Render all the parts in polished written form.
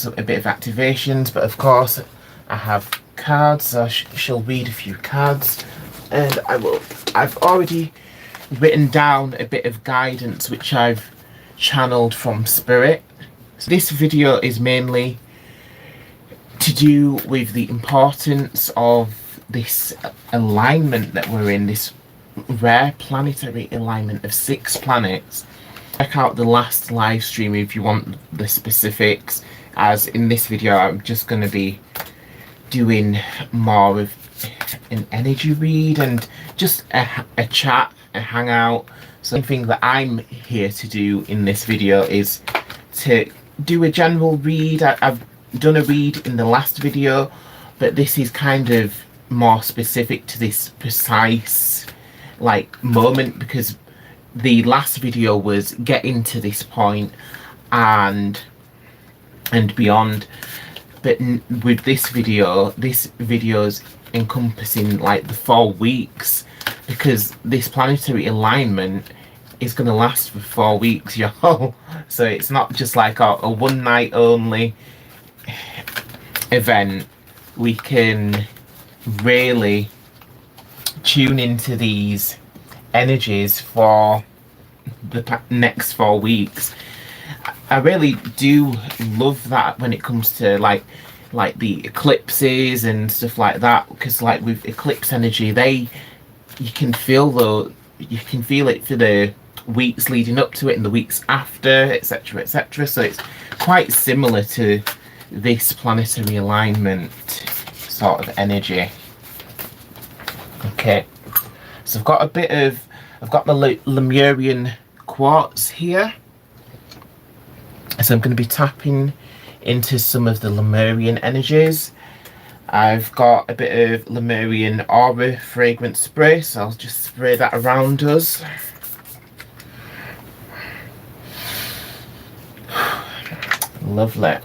a bit of activations, but of course I have cards, so I shall read a few cards, and I've already written down a bit of guidance which I've channeled from Spirit. So this video is mainly to do with the importance of this alignment that we're in, this rare planetary alignment of 6 planets. Check out the last live stream if you want the specifics, as in this video I'm just going to be doing more of an energy read and just a chat, a hangout. Something that I'm here to do in this video is to do a general read. I've done a read in the last video, but this is kind of more specific to this precise moment, because the last video was getting to this point and beyond, but with this video's encompassing the 4 weeks, because this planetary alignment is going to last for 4 weeks, y'all. So it's not just like a one night only event. We can really tune into these energies for the next 4 weeks. I really do love that when it comes to like the eclipses and stuff like that, because with eclipse energy, you can feel it for the weeks leading up to it and the weeks after, etc, etc. So it's quite similar to this planetary alignment sort of energy. Okay, so I've got the Lemurian quartz here, so I'm going to be tapping into some of the Lemurian energies. I've got a bit of Lemurian aura fragrance spray, so I'll just spray that around us. Lovely.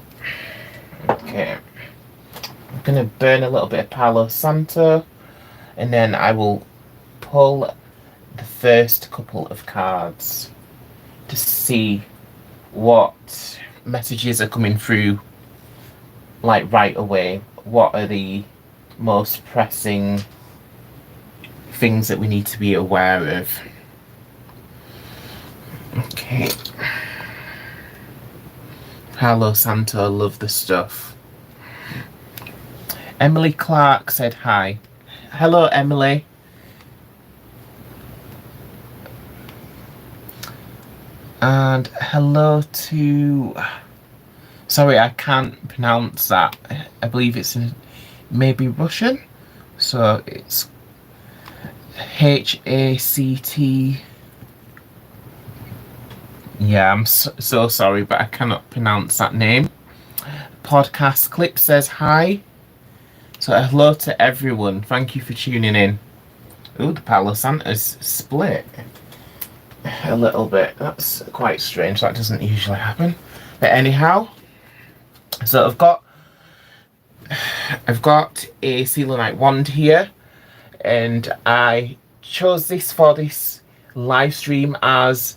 Okay, I'm going to burn a little bit of Palo Santo, and then I will pull the first couple of cards to see what messages are coming through right away. What are the most pressing things that we need to be aware of? Okay. Palo Santo, love the stuff. Emily Clark said hi. Hello, Emily. And hello to... Sorry, I can't pronounce that. I believe it's maybe Russian. So it's H-A-C-T... Yeah, I'm so sorry, but I cannot pronounce that name. Podcast Clip says hi. So hello to everyone. Thank you for tuning in. Ooh, the Palo Santo's split a little bit. That's quite strange. That doesn't usually happen. But anyhow, so I've got a selenite wand here, and I chose this for this live stream as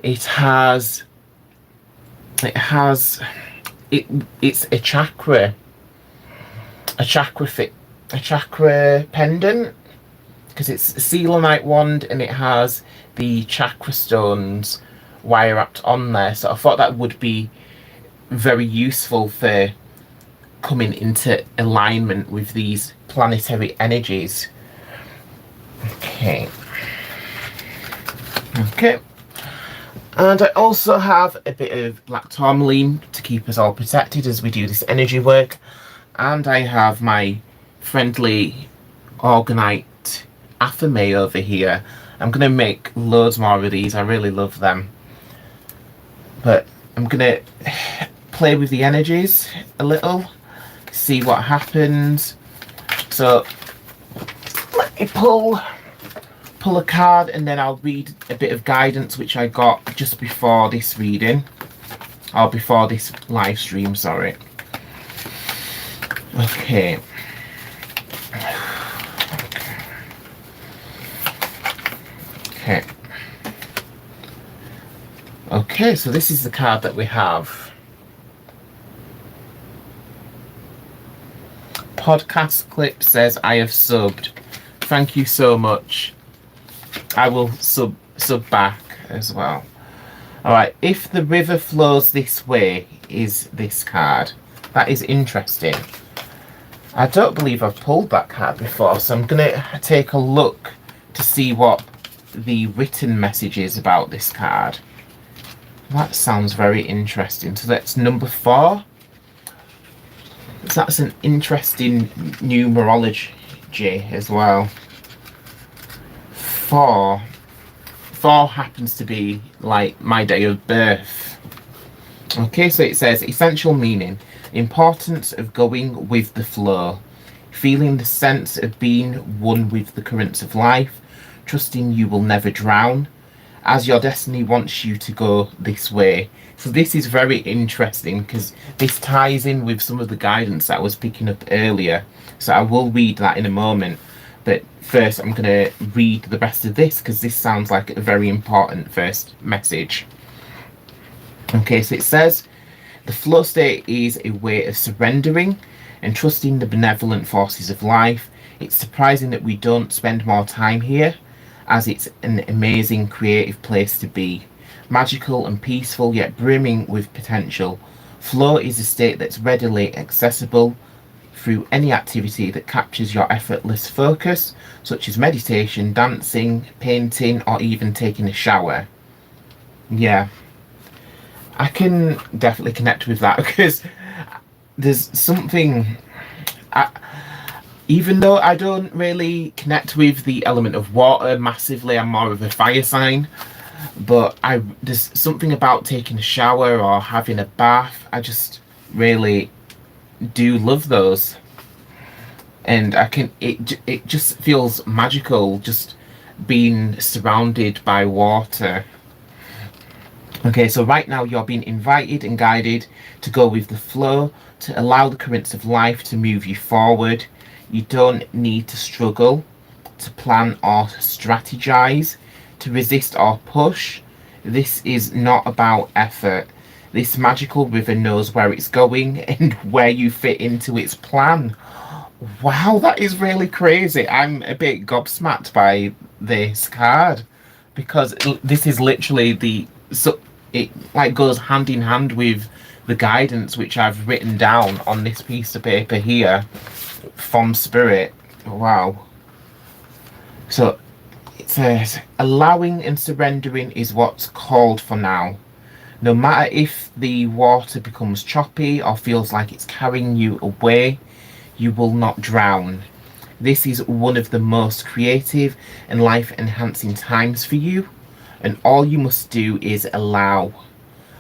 it's a chakra pendant, because it's a selenite wand and it has the chakra stones wire wrapped on there. So I thought that would be very useful for coming into alignment with these planetary energies. Okay. And I also have a bit of black tourmaline to keep us all protected as we do this energy work. And I have my friendly orgonite Aphame over here. I'm going to make loads more of these. I really love them. But I'm going to play with the energies a little, see what happens. So let me pull a card, and then I'll read a bit of guidance which I got just before this reading, or before this live stream, sorry. Okay. Okay, so this is the card that we have. podcast clip says I have subbed. Thank you so much. I will sub back as well. Alright, if the river flows this way is this card. That is interesting. I don't believe I've pulled that card before, so I'm going to take a look to see what the written message is about this card. That sounds very interesting. So that's number 4. So that's an interesting numerology as well. 4 happens to be like my day of birth. Okay, so it says essential meaning: importance of going with the flow, feeling the sense of being one with the currents of life, trusting you will never drown, as your destiny wants you to go this way. So this is very interesting because this ties in with some of the guidance that I was picking up earlier. So I will read that in a moment. But first I'm going to read the rest of this because this sounds like a very important first message. Okay, so it says, the flow state is a way of surrendering and trusting the benevolent forces of life. It's surprising that we don't spend more time here, as it's an amazing creative place to be. Magical and peaceful, yet brimming with potential. Flow is a state that's readily accessible through any activity that captures your effortless focus, such as meditation, dancing, painting, or even taking a shower. Yeah, I can definitely connect with that because there's something... even though I don't really connect with the element of water massively, I'm more of a fire sign, but there's something about taking a shower or having a bath. I just really do love those, and it just feels magical just being surrounded by water. Okay, so right now you're being invited and guided to go with the flow, to allow the currents of life to move you forward. You don't need to struggle, to plan or strategize, to resist or push. This is not about effort. This magical river knows where it's going and where you fit into its plan. Wow, that is really crazy. I'm a bit gobsmacked by this card because this is literally it like goes hand in hand with the guidance which I've written down on this piece of paper here from Spirit. Wow. So it says, allowing and surrendering is what's called for now. No matter if the water becomes choppy or feels like it's carrying you away, you will not drown. This is one of the most creative and life-enhancing times for you, and all you must do is allow.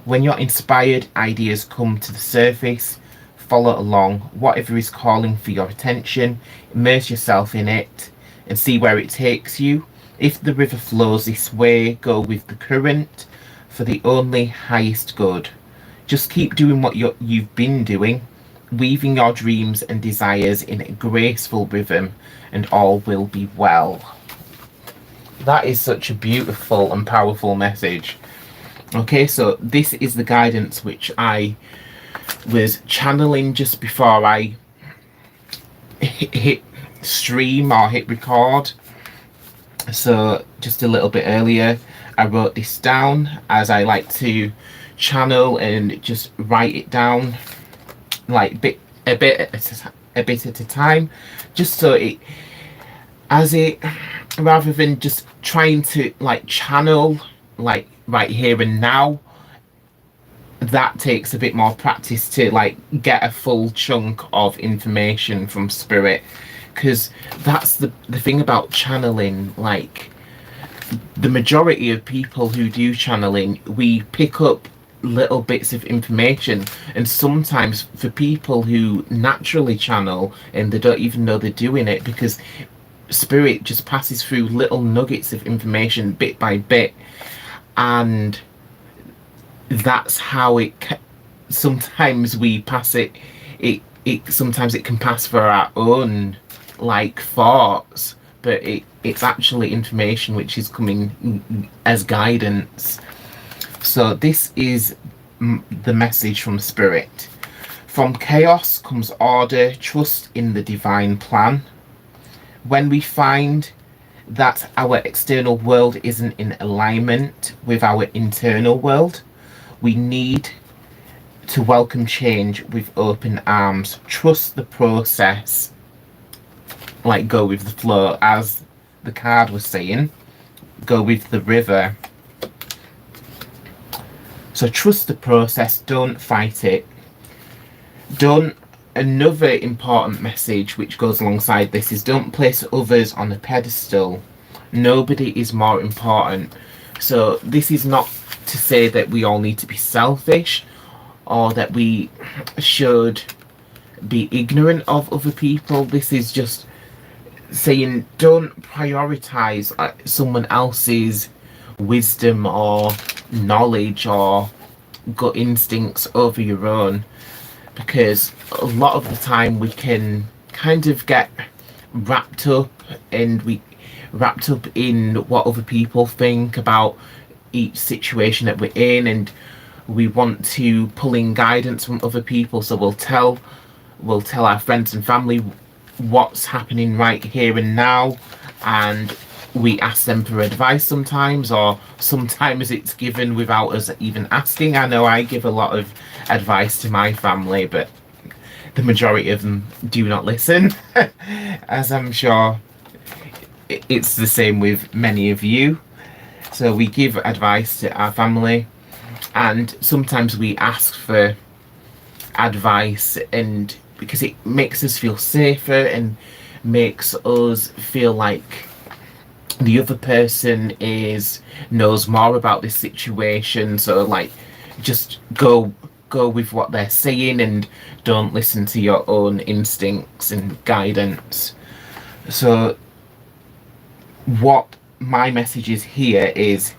When your inspired ideas come to the surface, follow along. Whatever is calling for your attention, immerse yourself in it and see where it takes you. If the river flows this way, go with the current for the only highest good. Just keep doing what you've been doing, weaving your dreams and desires in a graceful rhythm, and all will be well. That is such a beautiful and powerful message. Okay, so this is the guidance which I was channeling just before I hit stream or hit record. So just a little bit earlier I wrote this down, as I like to channel and just write it down like a bit at a time, just so rather than just trying to like channel like right here and now, that takes a bit more practice to like get a full chunk of information from Spirit, because that's the thing about channeling. Like the majority of people who do channeling, we pick up little bits of information, and sometimes for people who naturally channel and they don't even know they're doing it, because Spirit just passes through little nuggets of information bit by bit, and that's how sometimes we pass it sometimes it can pass for our own like thoughts, but it's actually information which is coming as guidance. So this is the message from Spirit. From chaos comes order, trust in the divine plan. When we find that our external world isn't in alignment with our internal world, we need to welcome change with open arms. Trust the process, like go with the flow, as the card was saying. Go with the river. So trust the process, don't fight it. Don't Another important message which goes alongside this is don't place others on a pedestal. Nobody is more important. So this is not to say that we all need to be selfish or that we should be ignorant of other people. This is just saying don't prioritize someone else's wisdom or knowledge or gut instincts over your own, because a lot of the time we can kind of get wrapped up in what other people think about each situation that we're in, and we want to pull in guidance from other people. So we'll tell our friends and family what's happening right here and now, and we ask them for advice sometimes, or sometimes it's given without us even asking. I know I give a lot of advice to my family, but the majority of them do not listen, as I'm sure it's the same with many of you. So we give advice to our family, and sometimes we ask for advice, and because it makes us feel safer and makes us feel like the other person knows more about this situation. So like, just go with what they're saying and don't listen to your own instincts and guidance. So what my message is here is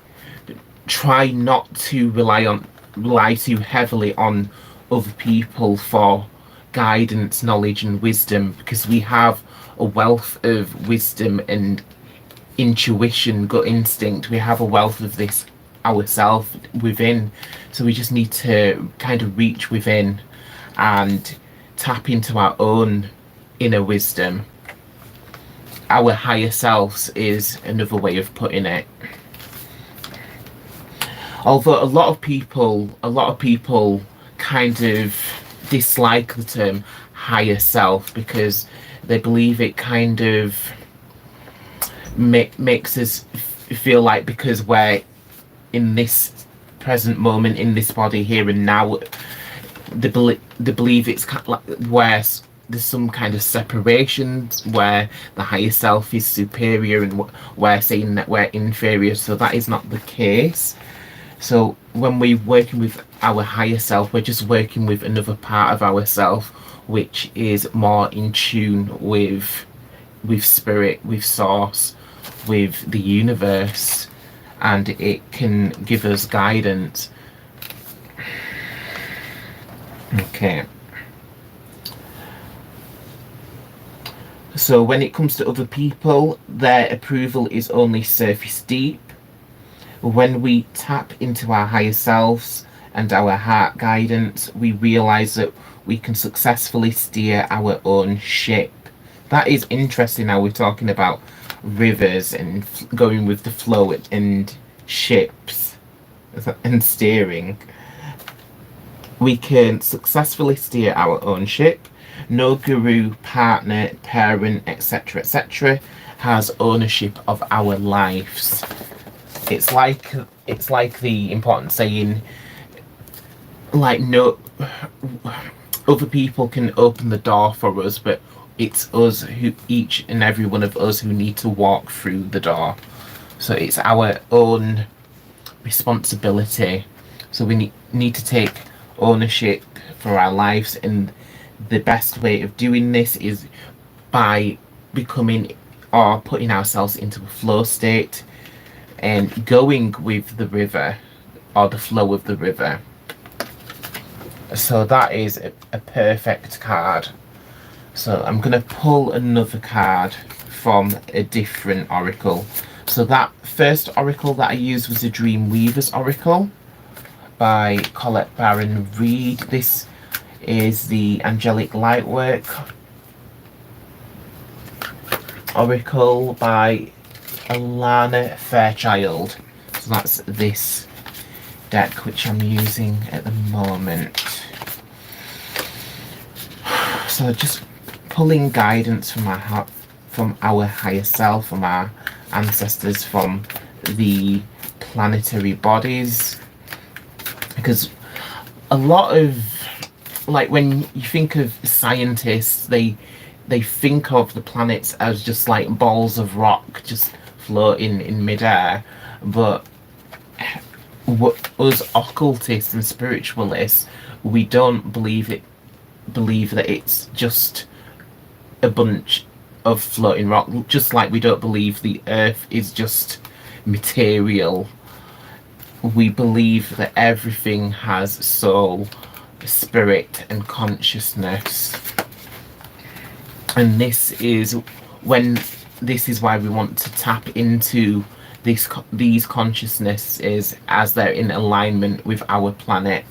try not to rely too heavily on other people for guidance, knowledge and wisdom, because we have a wealth of wisdom and intuition, gut instinct. We have a wealth of this ourselves within, so we just need to kind of reach within and tap into our own inner wisdom. Our higher selves is another way of putting it. Although a lot of people kind of dislike the term higher self because they believe it kind of makes us feel like, because we're in this present moment, in this body here and now, they believe it's kind of like where there's some kind of separation where the higher self is superior and we're saying that we're inferior. So that is not the case. So when we're working with our higher self, we're just working with another part of ourself which is more in tune with spirit, with source, with the universe, and it can give us guidance. Okay. So when it comes to other people, their approval is only surface deep. When we tap into our higher selves and our heart guidance, we realize that we can successfully steer our own ship. That is interesting how we're talking about rivers and going with the flow and ships and steering. We can successfully steer our own ship. No guru, partner, parent, etc., etc. has ownership of our lives. It's like the important saying, like, no other people can open the door for us, but it's us, who each and every one of us, who need to walk through the door. So it's our own responsibility. So we need to take ownership for our lives, and the best way of doing this is by becoming or putting ourselves into a flow state and going with the river or the flow of the river. So that is a perfect card. So I'm going to pull another card from a different oracle. So that first oracle that I used was the Dream Weaver's Oracle by Colette Baron Reed. This is the Angelic Lightwork Oracle by Alana Fairchild. So that's this deck which I'm using at the moment. So just pulling guidance from our higher self, from our ancestors, from the planetary bodies, because a lot of, like, when you think of scientists, they think of the planets as just like balls of rock just floating in midair, but us occultists and spiritualists, we don't believe that it's just a bunch of floating rock, just like we don't believe the earth is just material. We believe that everything has soul, spirit, and consciousness. And this is why we want to tap into these consciousnesses as they're in alignment with our planet.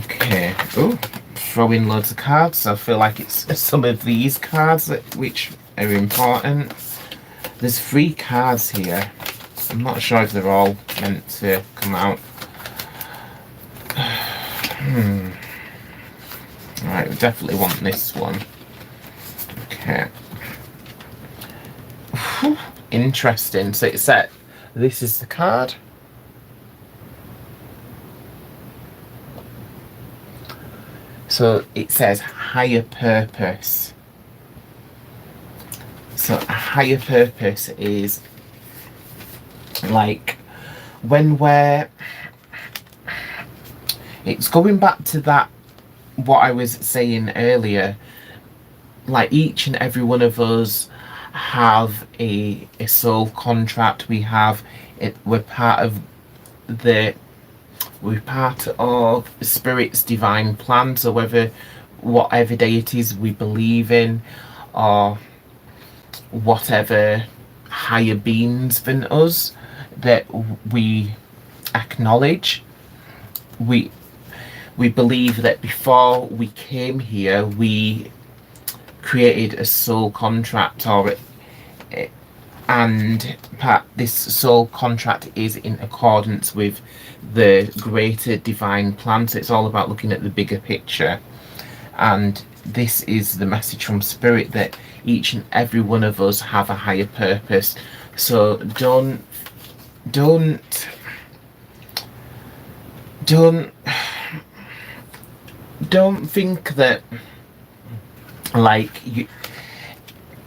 Okay. Oh, throwing loads of cards. I feel like it's some of these cards which are important. There's 3 cards here. I'm not sure if they're all meant to come out. Alright, we definitely want this one. Okay. Interesting. So it said, this is the card. So it says higher purpose. So a higher purpose is like when it's going back to that, what I was saying earlier, like each and every one of us have a soul contract. We're part of Spirit's divine plan. So whatever deities we believe in, or whatever higher beings than us that we acknowledge, we believe that before we came here we created a soul contract, and this soul contract is in accordance with the greater divine plan. So it's all about looking at the bigger picture, and this is the message from Spirit, that each and every one of us have a higher purpose. So don't think that like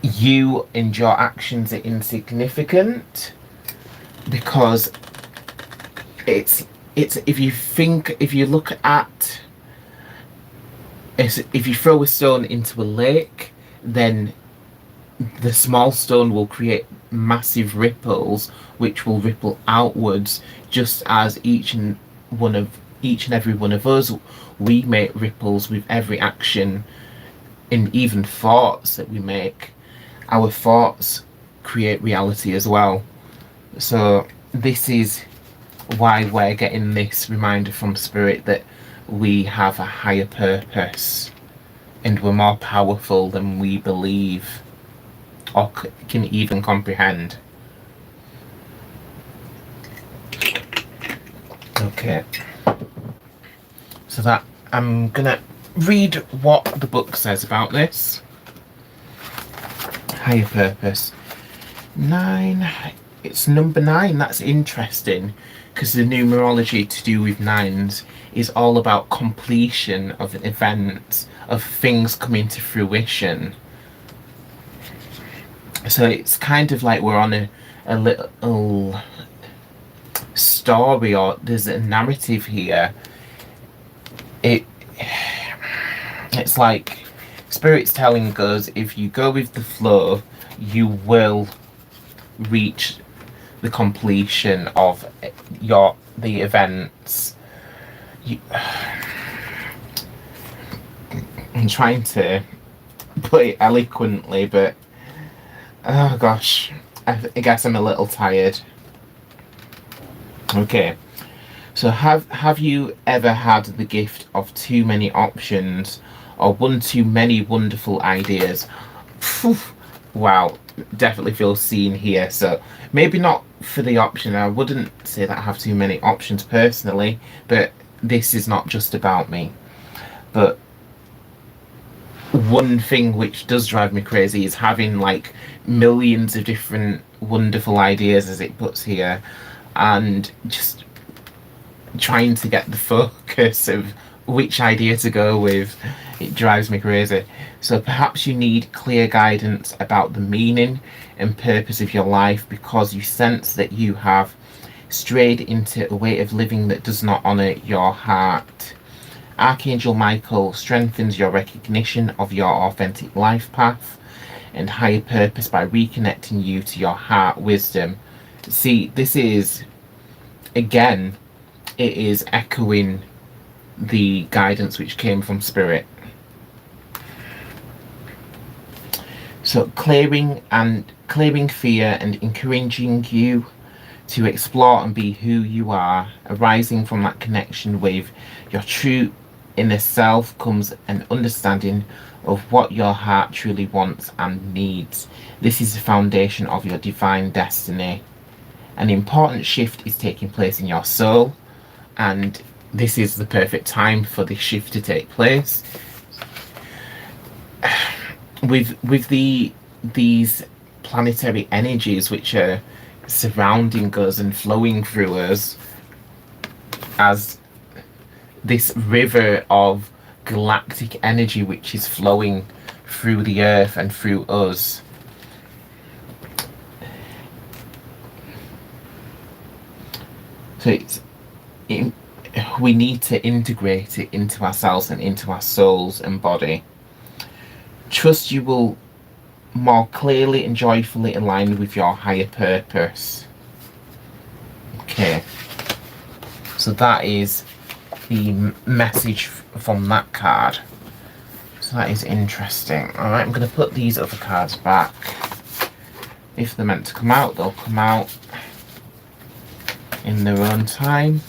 you and your actions are insignificant, because if you throw a stone into a lake, then the small stone will create massive ripples which will ripple outwards, just as each and every one of us, we make ripples with every action and even thoughts that we make. Our thoughts create reality as well. So this is why we're getting this reminder from Spirit that we have a higher purpose and we're more powerful than we believe or can even comprehend. Okay, so that I'm gonna read what the book says about this. Higher purpose 9. It's number 9. That's interesting, because the numerology to do with 9s is all about completion of events, of things coming to fruition. So it's kind of like we're on a little story, or there's a narrative here. It's like Spirit's telling us, if you go with the flow, you will reach the completion of the events. I'm trying to put it eloquently, but oh gosh, I guess I'm a little tired. Okay, So have you ever had the gift of too many options or one too many wonderful ideas? Phew, wow, definitely feel seen here. So maybe not for the option. I wouldn't say that I have too many options personally, but this is not just about me. But one thing which does drive me crazy is having like millions of different wonderful ideas, as it puts here, and just trying to get the focus of which idea to go with. It drives me crazy. So perhaps you need clear guidance about the meaning and purpose of your life because you sense that you have strayed into a way of living that does not honour your heart. Archangel Michael strengthens your recognition of your authentic life path and higher purpose by reconnecting you to your heart wisdom. See, this is, again, it is echoing the guidance which came from Spirit. So clearing fear and encouraging you to explore and be who you are, arising from that connection with your true inner self comes an understanding of what your heart truly wants and needs. This is the foundation of your divine destiny. An important shift is taking place in your soul, and this is the perfect time for this shift to take place. With these planetary energies which are surrounding us and flowing through us as this river of galactic energy which is flowing through the earth and through us. So we need to integrate it into ourselves and into our souls and body. Trust you will more clearly and joyfully align with your higher purpose. Okay, so that is the message from that card. So that is interesting. Alright, I'm going to put these other cards back. If they're meant to come out, they'll come out in their own time.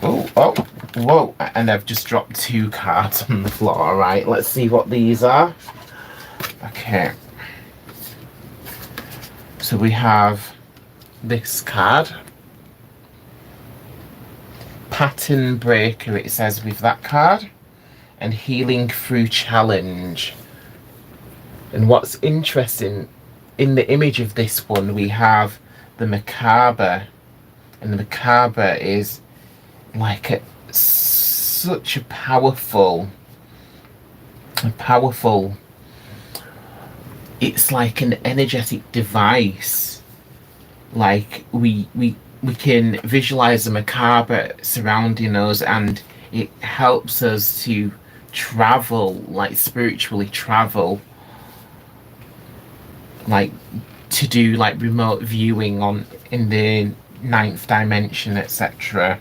Oh, whoa, and I've just dropped 2 cards on the floor. Alright, let's see what these are. Okay. So we have this card. Pattern breaker, it says with that card. And healing through challenge. And what's interesting, in the image of this one, we have the macabre. And the macabre is like such a powerful, it's like an energetic device. Like we can visualize the macabre surrounding us, and it helps us to travel, like spiritually travel, like to do like remote viewing in the 9th dimension, etc.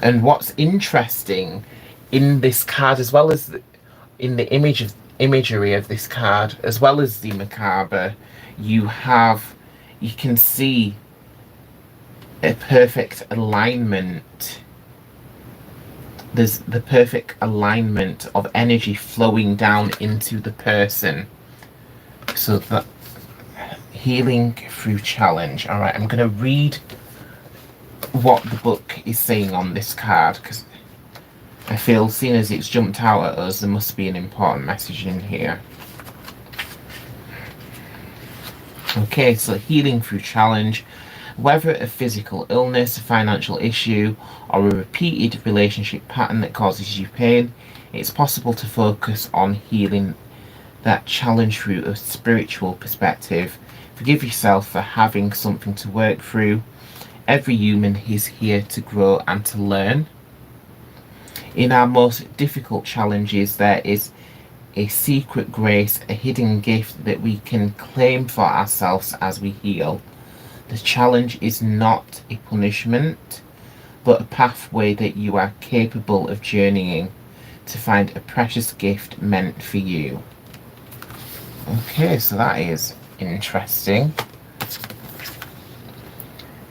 And what's interesting in this card, as well as in the imagery of this card, as well as the macabre, you can see a perfect alignment. There's the perfect alignment of energy flowing down into the person. So that healing through challenge. All right, I'm going to read what the book is saying on this card, because I feel, seeing as it's jumped out at us, there must be an important message in here. Okay, so healing through challenge. Whether a physical illness, a financial issue, or a repeated relationship pattern that causes you pain, it's possible to focus on healing that challenge through a spiritual perspective. Forgive yourself for having something to work through. Every human is here to grow and to learn. In our most difficult challenges, there is a secret grace, a hidden gift that we can claim for ourselves as we heal. The challenge is not a punishment, but a pathway that you are capable of journeying to find a precious gift meant for you. Okay, so that is interesting.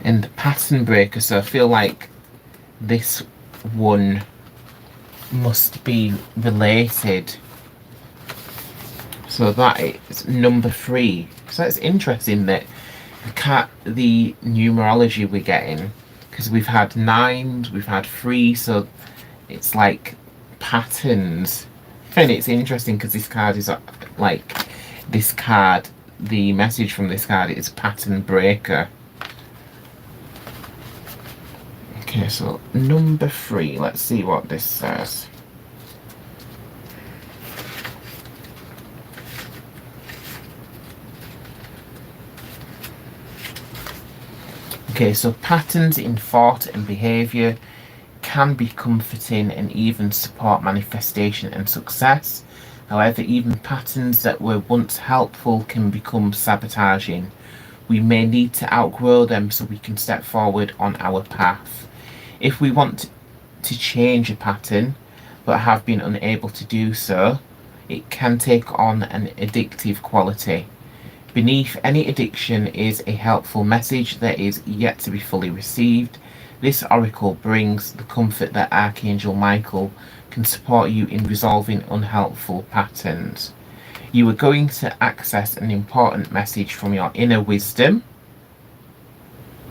and the pattern breaker. So I feel like this one must be related. So that is number 3. So it's interesting that the numerology we're getting, because we've had 9s, we've had 3, so it's like patterns. And it's interesting because this card is like, this card, the message from this card is pattern breaker. Okay, so number 3, let's see what this says. Okay, so patterns in thought and behaviour can be comforting and even support manifestation and success. However, even patterns that were once helpful can become sabotaging. We may need to outgrow them so we can step forward on our path. If we want to change a pattern but have been unable to do so, it can take on an addictive quality. Beneath any addiction is a helpful message that is yet to be fully received. This oracle brings the comfort that Archangel Michael can support you in resolving unhelpful patterns. You are going to access an important message from your inner wisdom.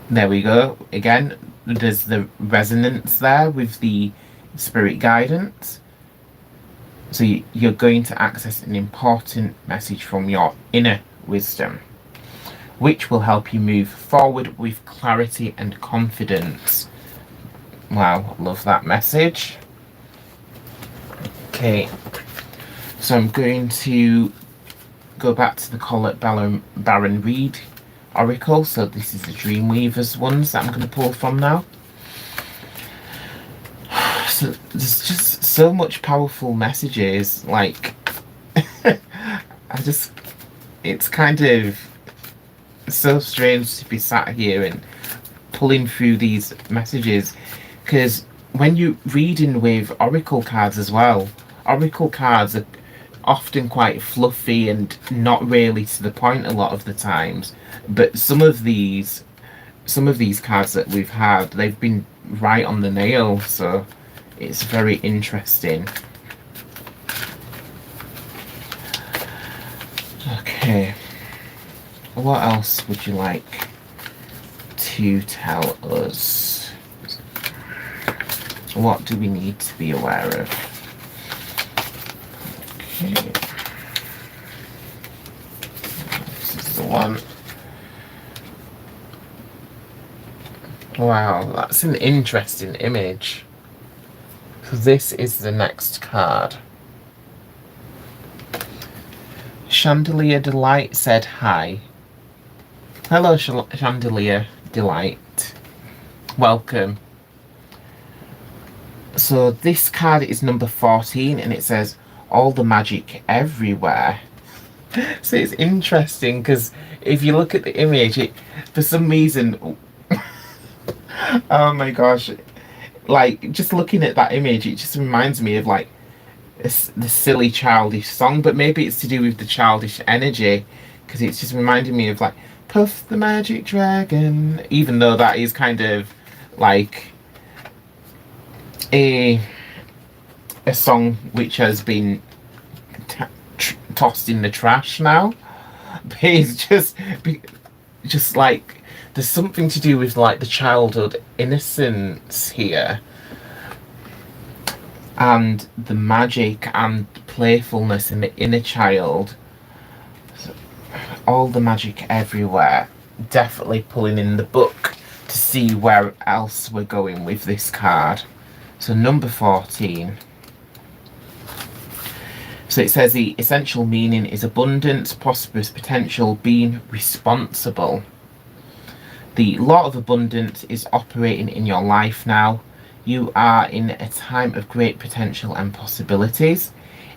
There we go. Again, there's the resonance there with the spirit guidance. So you're going to access an important message from your inner wisdom, which will help you move forward with clarity and confidence. Wow, love that message. Okay, so I'm going to go back to the Colette Baron Reed Oracle. So this is the Dreamweavers ones that I'm going to pull from now. So there's just so much powerful messages, like it's kind of so strange to be sat here and pulling through these messages, because when you're reading with oracle cards as well, oracle cards are often quite fluffy and not really to the point a lot of the times, but some of these cards that we've had, they've been right on the nail, so it's very interesting. Okay, what else would you like to tell us? What do we need to be aware of? Okay, this is the one. Wow, that's an interesting image. So this is the next card. Chandelier Delight said hi. Hello, Chandelier Delight. Welcome. So this card is number 14 and it says all the magic everywhere. So it's interesting because if you look at the image, for some reason, oh my gosh, like just looking at that image, it just reminds me of like the silly childish song, but maybe it's to do with the childish energy, because it's just reminding me of like Puff the Magic Dragon, even though that is kind of like a song which has been tossed in the trash now. But it's just like there's something to do with like the childhood innocence here, and the magic and playfulness in the inner child. So, all the magic everywhere. Definitely pulling in the book to see where else we're going with this card. So number 14. So it says the essential meaning is abundance, prosperous potential, being responsible. The law of abundance is operating in your life now. You are in a time of great potential and possibilities.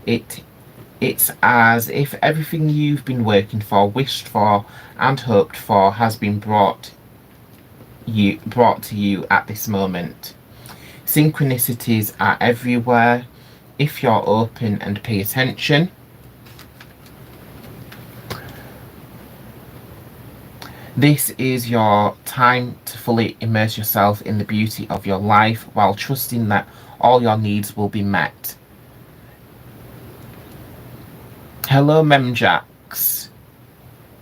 It's as if everything you've been working for, wished for, and hoped for has been brought to you at this moment. Synchronicities are everywhere if you're open and pay attention. This is your time to fully immerse yourself in the beauty of your life while trusting that all your needs will be met. Hello, Memjax.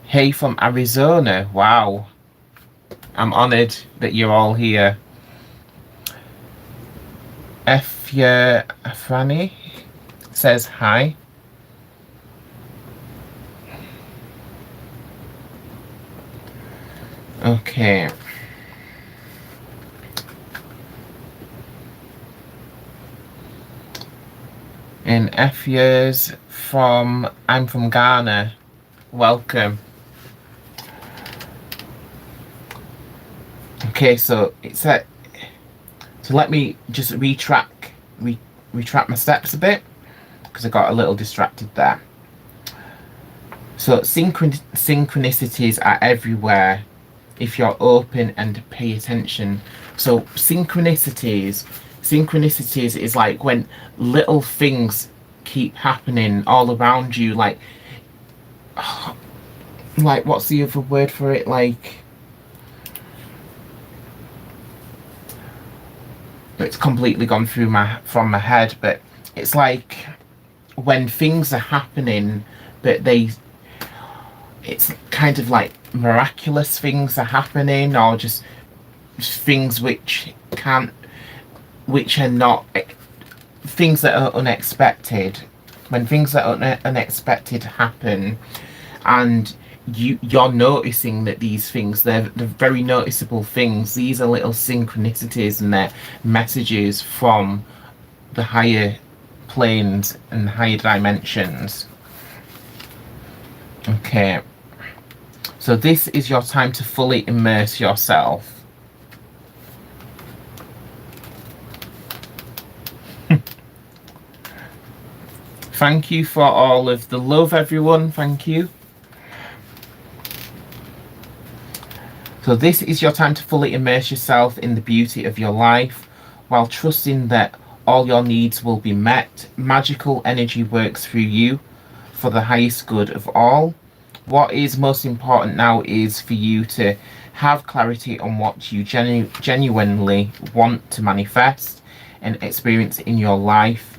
Hey from Arizona. Wow. I'm honoured that you're all here. Efya Afrani says hi. Okay. And Efya's I'm from Ghana. Welcome. Okay, so it's so let me just retrack my steps a bit because I got a little distracted there. So synchronicities are everywhere if you're open and pay attention. So synchronicities is like when little things keep happening all around you, like what's the other word for it? Like, it's completely gone through from my head, but it's like when things are happening, but it's kind of like miraculous things are happening, or just things which are not things that are unexpected. When things that are unexpected happen, and you're noticing that these things, they're very noticeable things. These are little synchronicities, and they're messages from the higher planes and higher dimensions. Okay, so this is your time to fully immerse yourself. Thank you for all of the love, everyone. Thank you. So this is your time to fully immerse yourself in the beauty of your life while trusting that all your needs will be met. Magical energy works through you for the highest good of all. What is most important now is for you to have clarity on what you genuinely want to manifest and experience in your life.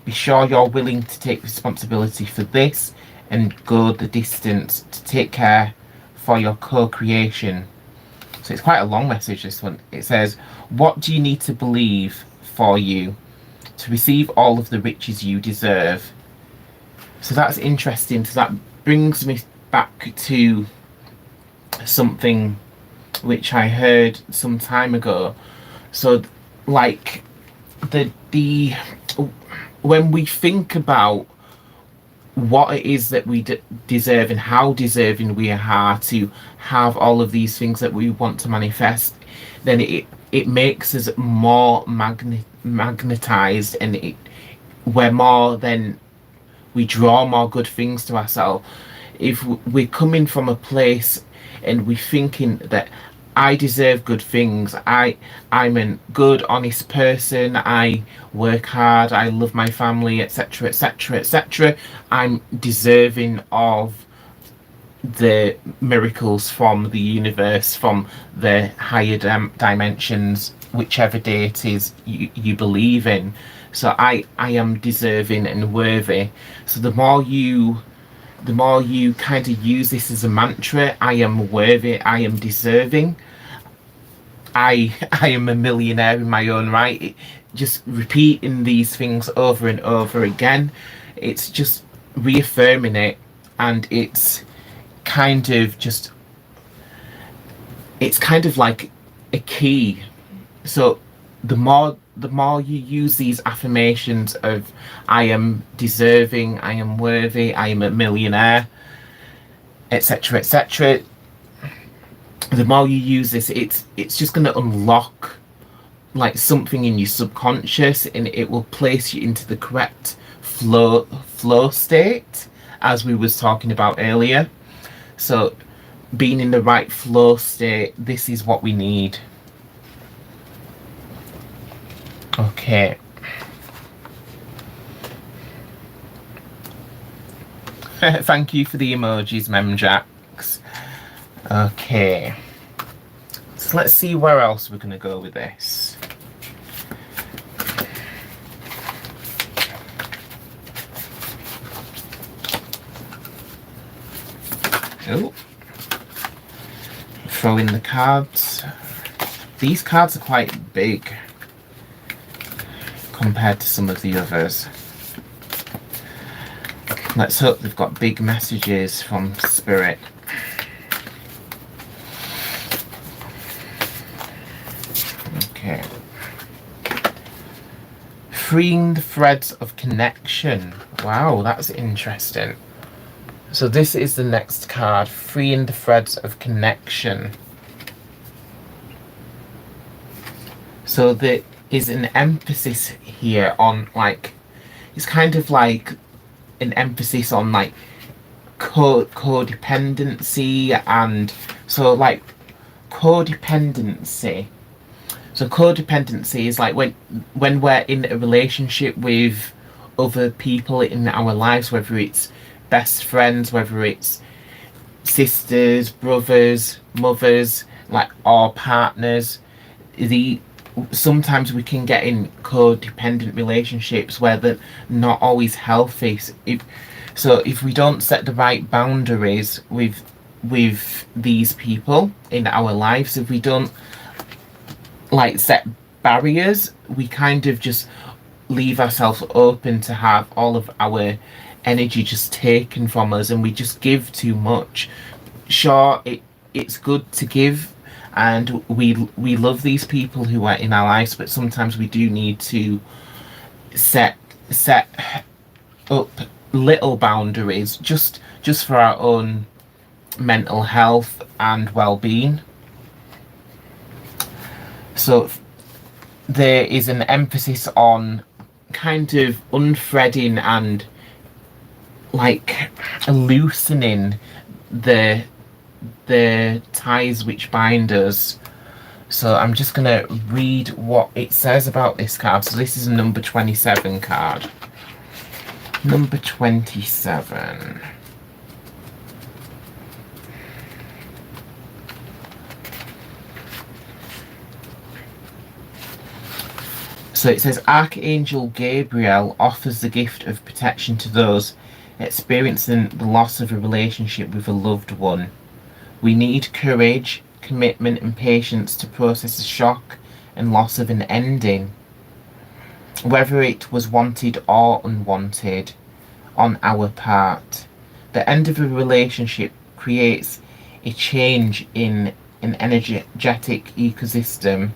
Be sure you're willing to take responsibility for this and go the distance to take care for your co-creation. So it's quite a long message, this one. It says, what do you need to believe for you to receive all of the riches you deserve? So that's interesting. So that brings me back to something which I heard some time ago. So like the when we think about what it is that we deserve and how deserving we are to have all of these things that we want to manifest, then it makes us more magnetized, and we're more, then we draw more good things to ourselves. If we're coming from a place and we're thinking that I deserve good things, I'm a good, honest person, I work hard, I love my family, etc., etc., etc., I'm deserving of the miracles from the universe, from the higher dimensions, whichever deities you believe in. So I am deserving and worthy. So the more you kind of use this as a mantra, I am worthy, I am deserving, I am a millionaire in my own right. Just repeating these things over and over again, it's just reaffirming it, and it's kind of like a key. So the more you use these affirmations of I am deserving, I am worthy, I am a millionaire, etc., etc., the more you use this, it's just going to unlock like something in your subconscious, and it will place you into the correct flow state, as we was talking about earlier. So being in the right flow state, this is what we need. Okay. Thank you for the emojis, Memjax. Okay, so let's see where else we're going to go with this. Oh, throw in the cards. These cards are quite big compared to some of the others. Let's hope they've got big messages from Spirit. Okay. Freeing the threads of connection. Wow, that's interesting. So this is the next card, freeing the threads of connection. So there is an emphasis here on, like, it's kind of like an emphasis on, like, codependency. And so, like, codependency. So codependency is like when we're in a relationship with other people in our lives, whether it's best friends, whether it's sisters, brothers, mothers, like, or partners. Sometimes we can get in codependent relationships where they're not always healthy. If we don't set the right boundaries with these people in our lives, if we don't, like, set barriers, we kind of just leave ourselves open to have all of our energy just taken from us, and we just give too much. Sure, it's good to give, and we love these people who are in our lives, but sometimes we do need to set up little boundaries just for our own mental health and well-being. So there is an emphasis on kind of unthreading and, like, loosening the ties which bind us. So I'm just going to read what it says about this card. So this is a number 27 card. Number 27. So it says, Archangel Gabriel offers the gift of protection to those experiencing the loss of a relationship with a loved one. We need courage, commitment, and patience to process the shock and loss of an ending, whether it was wanted or unwanted on our part. The end of a relationship creates a change in an energetic ecosystem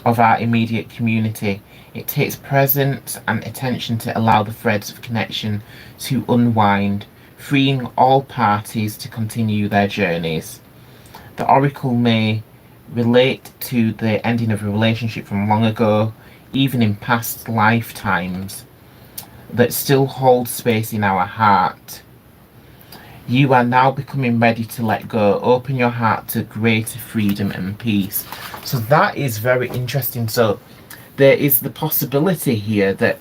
of our immediate community. It takes presence and attention to allow the threads of connection to unwind, freeing all parties to continue their journeys. The oracle may relate to the ending of a relationship from long ago, even in past lifetimes, that still holds space in our heart. You are now becoming ready to let go. Open your heart to greater freedom and peace. So that is very interesting. So there is the possibility here that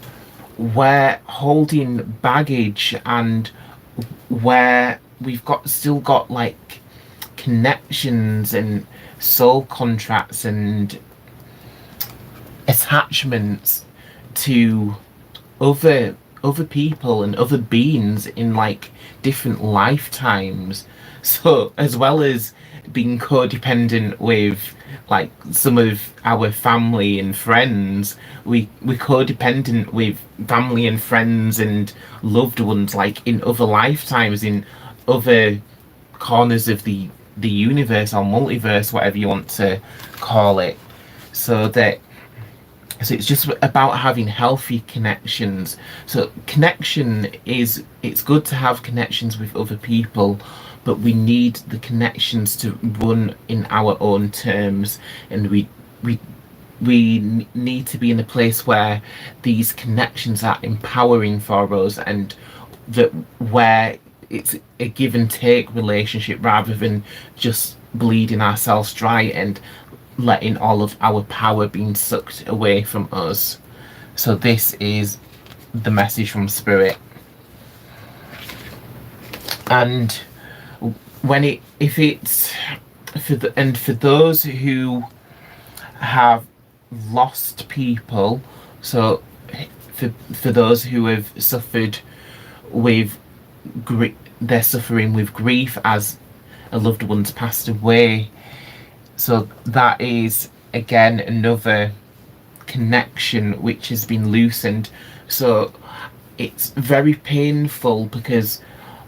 we're holding baggage, and where we've still got like connections and soul contracts and attachments to other people and other beings in like different lifetimes. So as well as being codependent with like some of our family and friends, we're codependent with family and friends and loved ones like in other lifetimes, in other corners of the universe or multiverse, whatever you want to call it. So it's just about having healthy connections. So it's good to have connections with other people, but we need the connections to run in our own terms, and we need to be in a place where these connections are empowering for us, and where it's a give and take relationship rather than just bleeding ourselves dry and letting all of our power being sucked away from us. So this is the message from Spirit. And if it's for those who have lost people, so for those who have suffered with they're suffering with grief as a loved one's passed away, so that is again another connection which has been loosened. So it's very painful because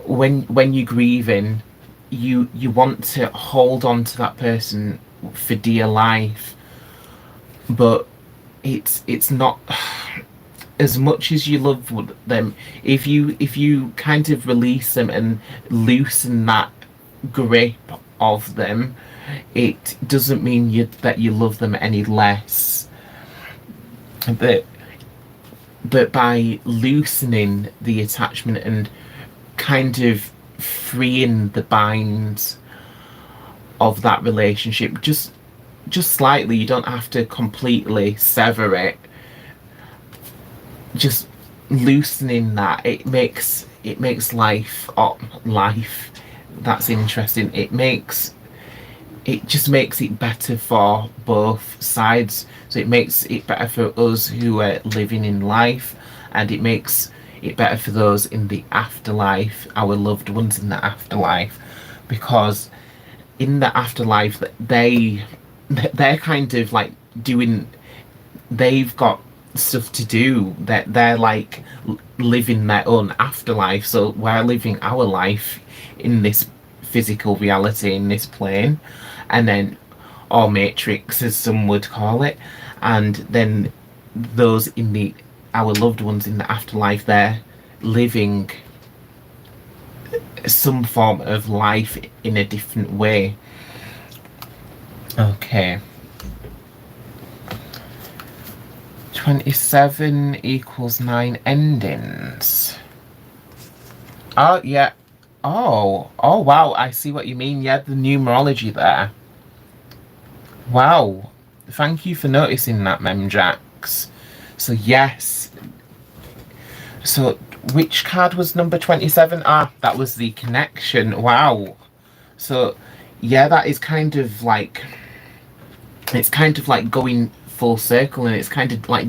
when you're grieving, you want to hold on to that person for dear life, but it's not as much as you love them. If you kind of release them and loosen that grip of them, it doesn't mean that you love them any less, but by loosening the attachment and kind of freeing the binds of that relationship just slightly, you don't have to completely sever it, just loosening that, it makes life that's interesting. It just makes it better for both sides. So it makes it better for us who are living in life, and it makes it better for those in the afterlife, our loved ones in the afterlife, because in the afterlife they're kind of like they've got stuff to do, that they're like living their own afterlife. So we're living our life in this physical reality, in this plane, and then, or matrix as some would call it, and then those in our loved ones in the afterlife, they're living some form of life in a different way. Okay. 27 equals 9 endings. Oh, yeah. Oh, wow. I see what you mean. Yeah, the numerology there. Wow. Thank you for noticing that, Memjax. So, yes. So, which card was number 27? Ah, that was the connection. Wow. So, yeah, that is kind of like... It's kind of like going full circle, and it's kind of like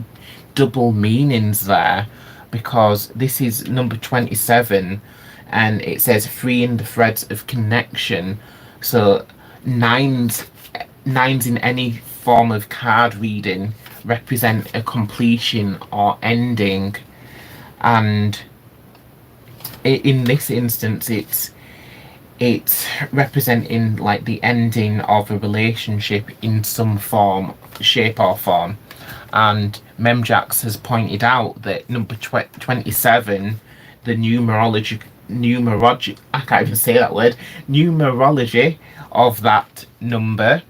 double meanings there, because this is number 27 and it says freeing the threads of connection. So nines in any form of card reading represent a completion or ending, and in this instance it's representing like the ending of a relationship in some form, shape or form. And Memjax has pointed out that number 27, the numerology, I can't even say that word, numerology of that number,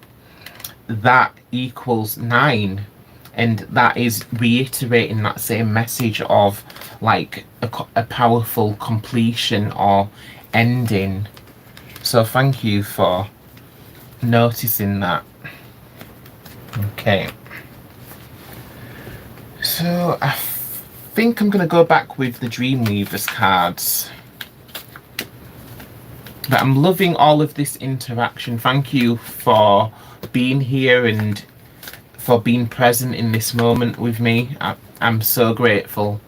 that equals 9. And that is reiterating that same message of like a powerful completion or ending. So thank you for noticing that. Okay. So I think I'm going to go back with the Dreamweavers cards. But I'm loving all of this interaction. Thank you for being here and for being present in this moment with me. I'm so grateful.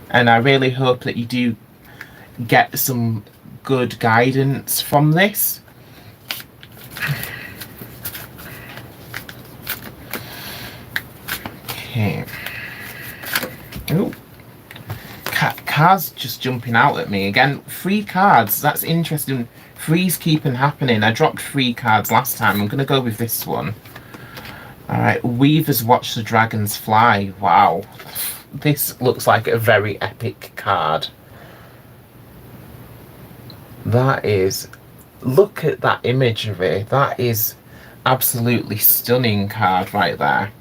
And I really hope that you do get some good guidance from this. Okay. Oh, cards just jumping out at me again. 3 cards. That's interesting. 3's keeping happening. I dropped 3 cards last time. I'm gonna go with this one. All right. Weavers watch the dragons fly. Wow. This looks like a very epic card. That is, look at that imagery. That is absolutely stunning card right there.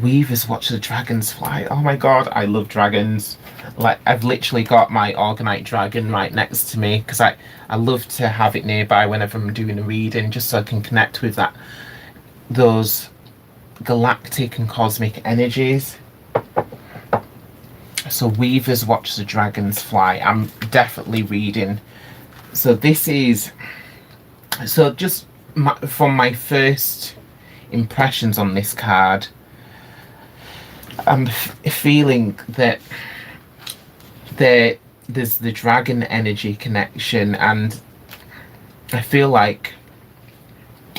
Weavers watch the dragons fly. Oh my god, I love dragons. Like, I've literally got my Organite dragon right next to me because I love to have it nearby whenever I'm doing a reading, just so I can connect with those galactic and cosmic energies. So Weavers watch the dragons fly. I'm definitely reading So this is, so just from my first impressions on this card, I'm feeling that there's the dragon energy connection, and I feel like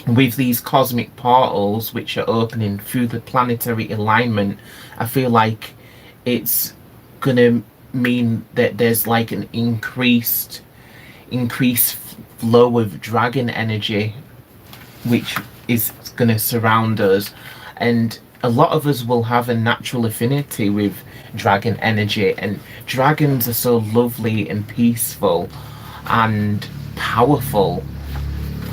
with these cosmic portals which are opening through the planetary alignment, I feel like it's gonna mean that there's like an increased flow of dragon energy which is gonna surround us, and a lot of us will have a natural affinity with dragon energy, and dragons are so lovely and peaceful and powerful,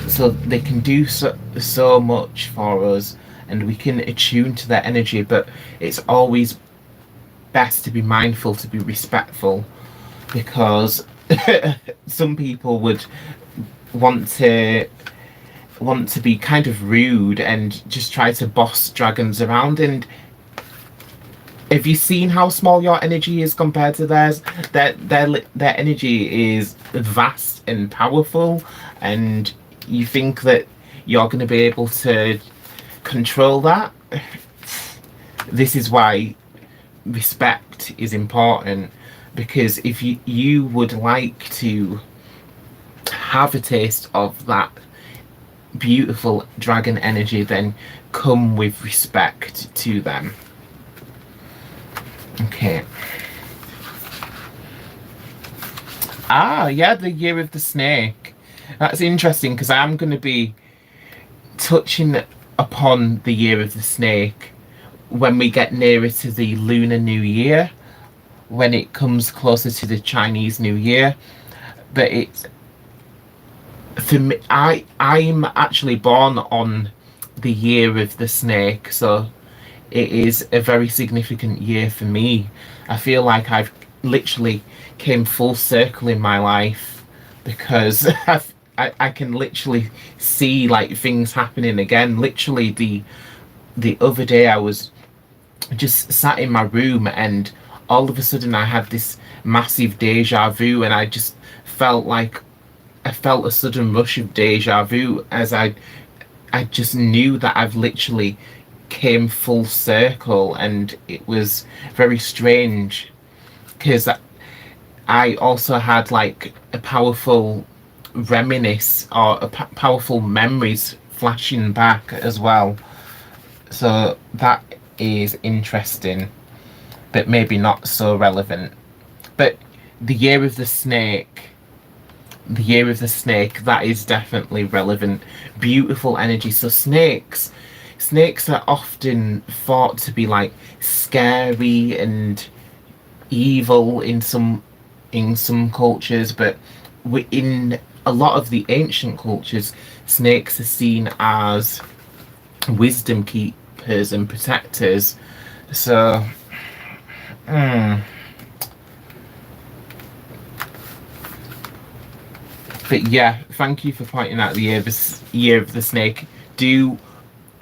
so they can do so much for us, and we can attune to their energy, but it's always best to be mindful, to be respectful, because some people would want to be kind of rude and just try to boss dragons around. And have you seen how small your energy is compared to theirs? Their energy is vast and powerful, and you think that you're going to be able to control that? This is why respect is important, because if you would like to have a taste of that beautiful dragon energy, then come with respect to them. Okay. Yeah, the year of the snake. That's interesting, because I'm going to be touching upon the year of the snake when we get nearer to the Lunar New Year, when it comes closer to the Chinese New Year. But it's, for me, I'm actually born on the year of the snake, so it is a very significant year for me. I feel like I've literally came full circle in my life, because I can literally see like things happening again. Literally the other day I was just sat in my room, and all of a sudden I had this massive deja vu, and I just felt like I felt a sudden rush of deja vu, as I just knew that I've literally came full circle, and it was very strange, because I also had like a powerful reminisce, or powerful memories flashing back as well. So that is interesting, but maybe not so relevant. But the year of the snake, that is definitely relevant. Beautiful energy. So snakes are often thought to be like scary and evil in some cultures, but in a lot of the ancient cultures, snakes are seen as wisdom keepers and protectors. So but yeah, thank you for pointing out the year of the snake. Do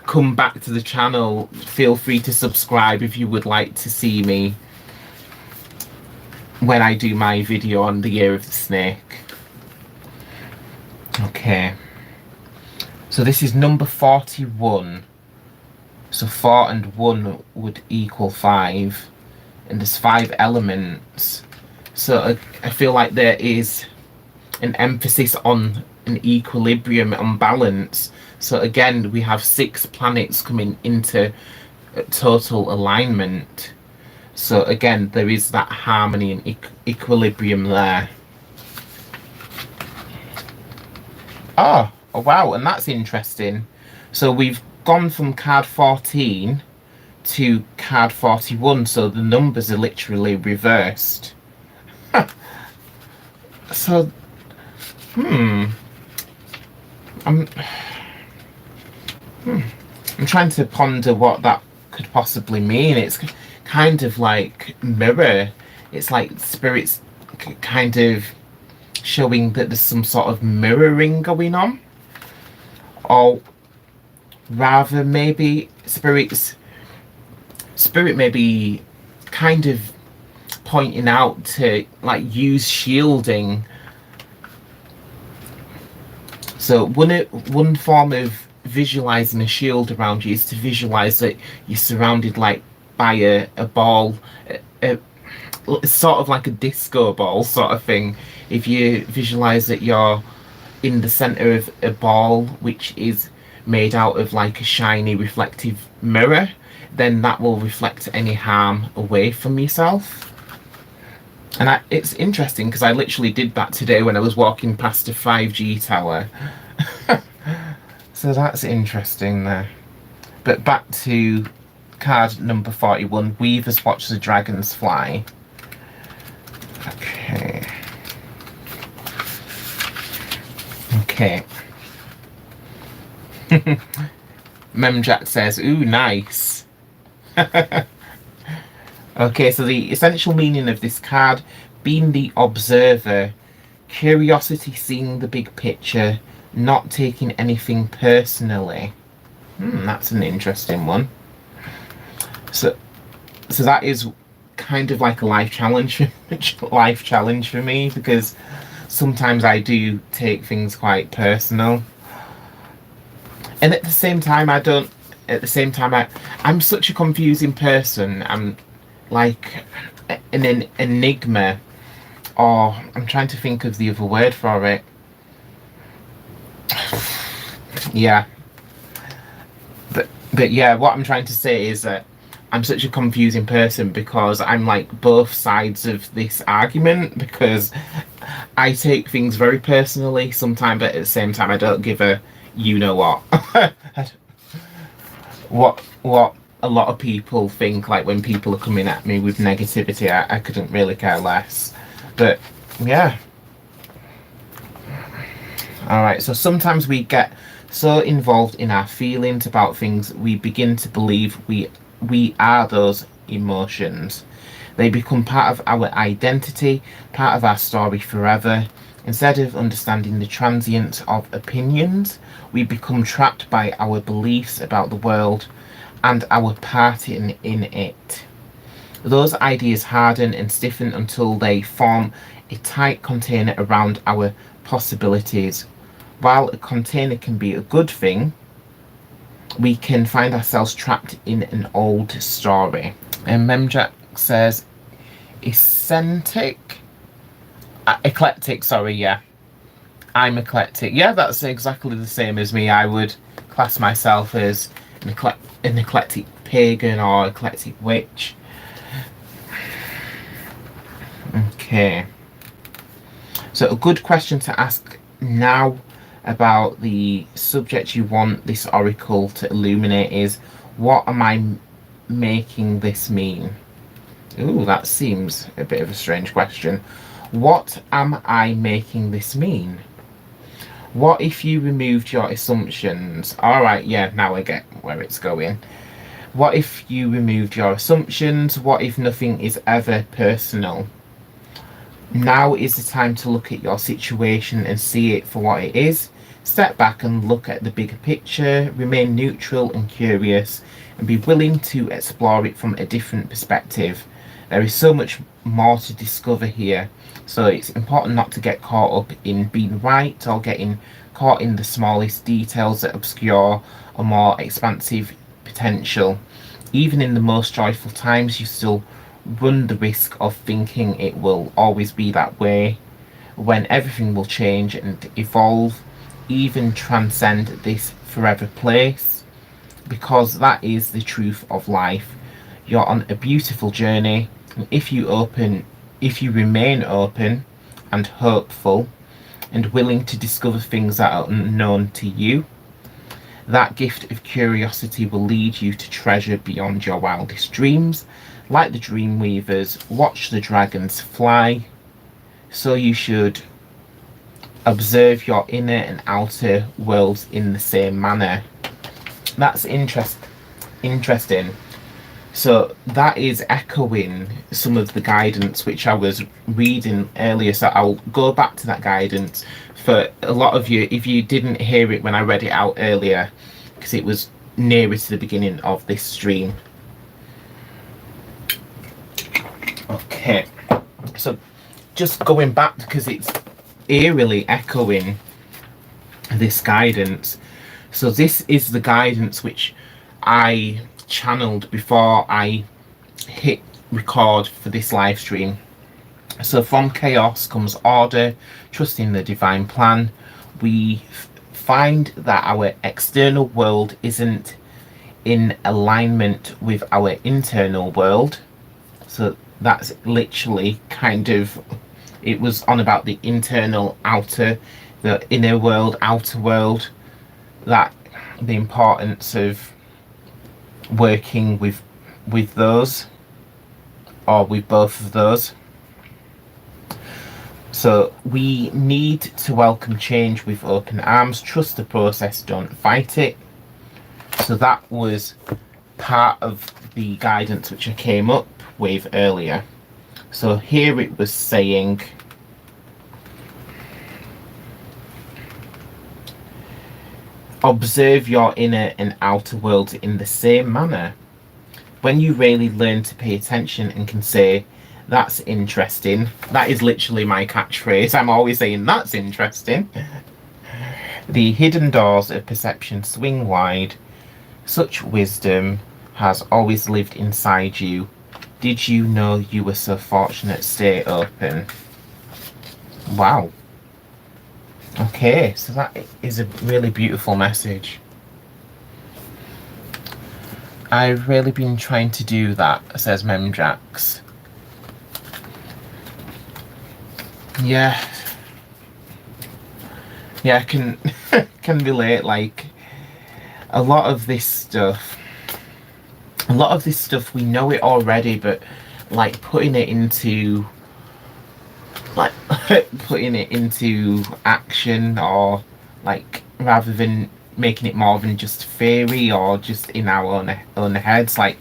come back to the channel. Feel free to subscribe if you would like to see me when I do my video on the year of the snake. Okay, so this is number 41. So 4 and 1 would equal 5, and there's 5 elements. So I feel like there is an emphasis on an equilibrium and balance. So again, we have 6 planets coming into total alignment. So again, there is that harmony and equilibrium there. Oh wow, and that's interesting. So we've gone from card 14 to card 41, so the numbers are literally reversed. So I'm trying to ponder what that could possibly mean. It's kind of like mirror. It's like spirits kind of showing that there's some sort of mirroring going on, or rather maybe spirit maybe kind of pointing out to like use shielding So one form of visualizing a shield around you is to visualize that you're surrounded like by a ball, a, sort of like a disco ball sort of thing. If you visualize that you're in the center of a ball which is made out of like a shiny reflective mirror, then that will reflect any harm away from yourself. And it's interesting because I literally did that today when I was walking past a 5G tower. So that's interesting there. But back to card number 41, Weavers Watch the Dragons Fly. Okay. Okay. Memjack says, ooh, nice. Okay, so the essential meaning of this card, being the observer, curiosity, seeing the big picture, not taking anything personally. That's an interesting one. So that is kind of like a life challenge for me, because sometimes I do take things quite personal. And at the same time, I'm such a confusing person. I'm like an enigma, or I'm trying to think of the other word for it. Yeah. But yeah, what I'm trying to say is that I'm such a confusing person because I'm like both sides of this argument, because I take things very personally sometimes, but at the same time I don't give a you know what. What a lot of people think, like when people are coming at me with negativity, I couldn't really care less. But yeah. Alright, so sometimes we get so involved in our feelings about things we begin to believe we are those emotions. They become part of our identity, part of our story forever. Instead of understanding the transience of opinions, we become trapped by our beliefs about the world and our part in it. Those ideas harden and stiffen until they form a tight container around our possibilities. While a container can be a good thing, we can find ourselves trapped in an old story. And Memjack says, eclectic, sorry, yeah. I'm eclectic. Yeah, that's exactly the same as me. I would class myself as an eclectic pagan or eclectic witch. Okay. So a good question to ask now about the subject you want this oracle to illuminate is, what am I making this mean? Ooh, that seems a bit of a strange question. What am I making this mean? What if you removed your assumptions? Alright, yeah, now I get where it's going. What if you removed your assumptions? What if nothing is ever personal? Now is the time to look at your situation and see it for what it is. Step back and look at the bigger picture, remain neutral and curious, and be willing to explore it from a different perspective. There is so much more to discover here, so it's important not to get caught up in being right or getting caught in the smallest details that obscure a more expansive potential. Even in the most joyful times, you still run the risk of thinking it will always be that way, when everything will change and evolve, even transcend this forever place, because that is the truth of life. You're on a beautiful journey, and if you remain open and hopeful and willing to discover things that are unknown to you, that gift of curiosity will lead you to treasure beyond your wildest dreams. Like the dream weavers, watch the dragons fly. So you should observe your inner and outer worlds in the same manner. That's interesting. So that is echoing some of the guidance which I was reading earlier. So I'll go back to that guidance for a lot of you if you didn't hear it when I read it out earlier, because it was nearer to the beginning of this stream. Okay, so just going back because it's eerily echoing this guidance. So this is the guidance which I channeled before I hit record for this live stream. So from chaos comes order, trusting the divine plan. We find that our external world isn't in alignment with our internal world. So that's literally kind of, it was on about the internal, outer, the inner world, outer world, that the importance of working with those, or with both of those. So we need to welcome change with open arms, trust the process, don't fight it. So that was part of the guidance which I came up with earlier. So here it was saying, observe your inner and outer worlds in the same manner. When you really learn to pay attention and can say, that's interesting. That is literally my catchphrase. I'm always saying, that's interesting. The hidden doors of perception swing wide. Such wisdom has always lived inside you. Did you know you were so fortunate? Stay open. Wow. Okay, so that is a really beautiful message. I've really been trying to do that, says Memjax. Yeah, I can can relate. Like a lot of this stuff we know it already, but like putting it into action, or like rather than making it more than just theory or just in our own heads, like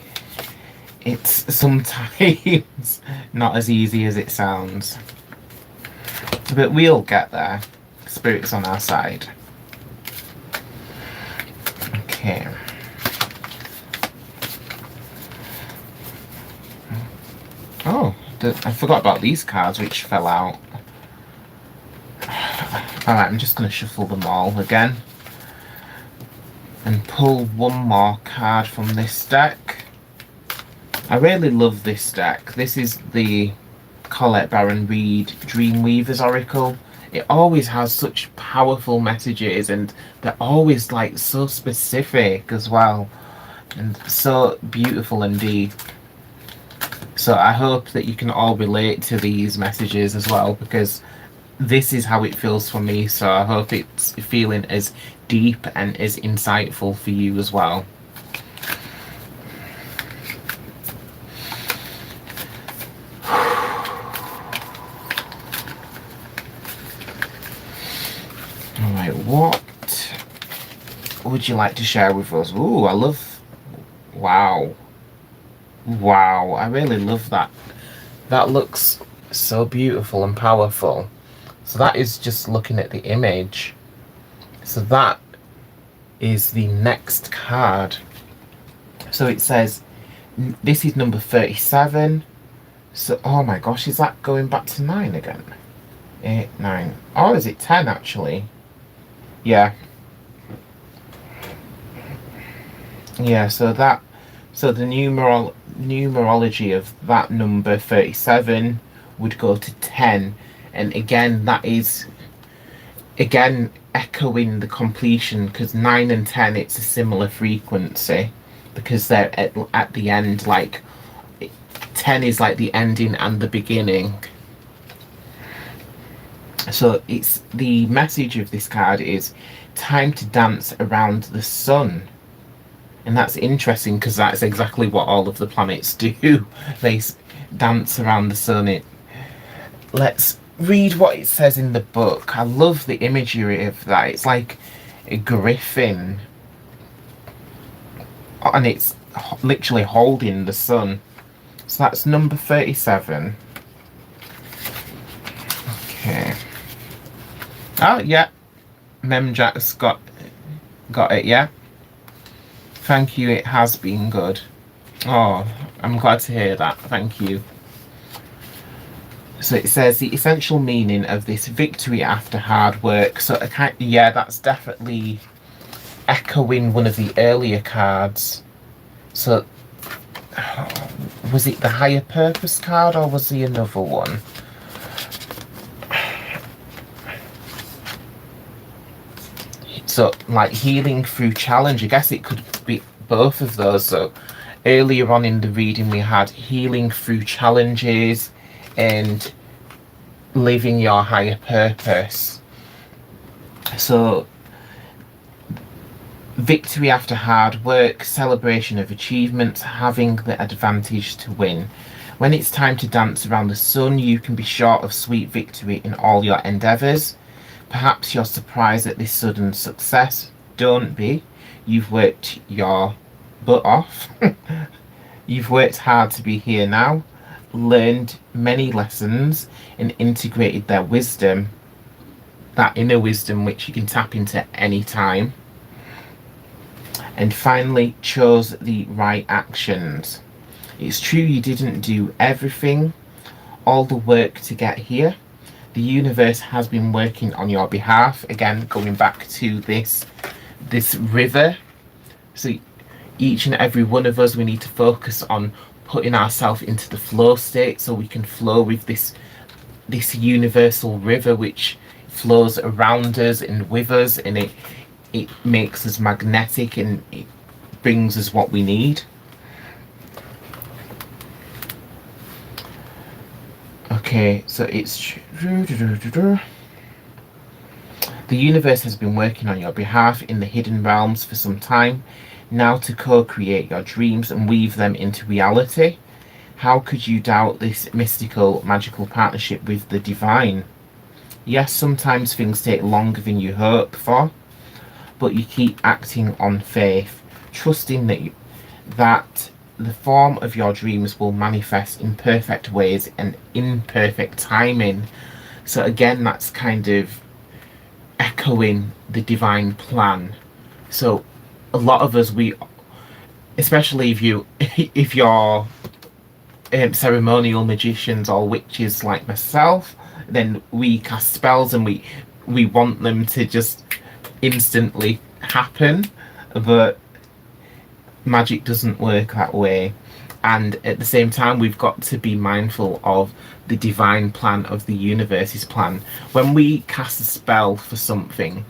it's sometimes not as easy as it sounds. But we'll get there. Spirit's on our side. Okay. Oh, I forgot about these cards which fell out. Alright, I'm just going to shuffle them all again. And pull one more card from this deck. I really love this deck. This is the Colette Baron Reid Dreamweaver's Oracle. It always has such powerful messages, and they're always like so specific as well, and so beautiful and deep. So I hope that you can all relate to these messages as well, because this is how it feels for me. So I hope it's feeling as deep and as insightful for you as well. Alright, what would you like to share with us? Ooh, I love... Wow. Wow, I really love that. That looks so beautiful and powerful. So that is just looking at the image. So that is the next card. So it says, this is number 37. So, oh my gosh, is that going back to 9 again? 8, 9. Oh, is it 10 actually? Yeah. Yeah, so the numerology of that number 37 would go to 10. And again, that is, again, echoing the completion, because 9 and 10, it's a similar frequency, because they're at the end, like 10 is like the ending and the beginning. So it's, the message of this card is time to dance around the sun. And that's interesting, because that's exactly what all of the planets do. They dance around the sun. Let's read what it says in the book. I love the imagery of that. It's like a griffin, and it's literally holding the sun. So that's number 37. Okay. Oh yeah, Memjack's got it. Yeah. Thank you. It has been good. Oh, I'm glad to hear that. Thank you. So it says the essential meaning of this victory after hard work. So yeah, that's definitely echoing one of the earlier cards. So was it the higher purpose card or was there another one? So like healing through challenge, I guess it could be both of those. So earlier on in the reading we had healing through challenges and living your higher purpose. So victory after hard work, celebration of achievements, having the advantage to win. When it's time to dance around the sun, you can be sure of sweet victory in all your endeavours. Perhaps you're surprised at this sudden success. Don't be. You've worked your butt off. You've worked hard to be here now, learned many lessons and integrated their wisdom, that inner wisdom which you can tap into any time. And finally, chose the right actions. It's true you didn't do everything, all the work to get here. The universe has been working on your behalf. Again, going back to this river. So each and every one of us, we need to focus on putting ourselves into the flow state so we can flow with this universal river which flows around us and with us, and it makes us magnetic and it brings us what we need. Okay, so it's the universe has been working on your behalf in the hidden realms for some time. Now to co-create your dreams and weave them into reality. How could you doubt this mystical, magical partnership with the divine? Yes, sometimes things take longer than you hope for, but you keep acting on faith, trusting that the form of your dreams will manifest in perfect ways and in perfect timing. So again, that's kind of echoing the divine plan. So a lot of us, especially if you're ceremonial magicians or witches like myself, then we cast spells and we want them to just instantly happen, but magic doesn't work that way. And at the same time, we've got to be mindful of the divine plan of the universe's plan. When we cast a spell for something,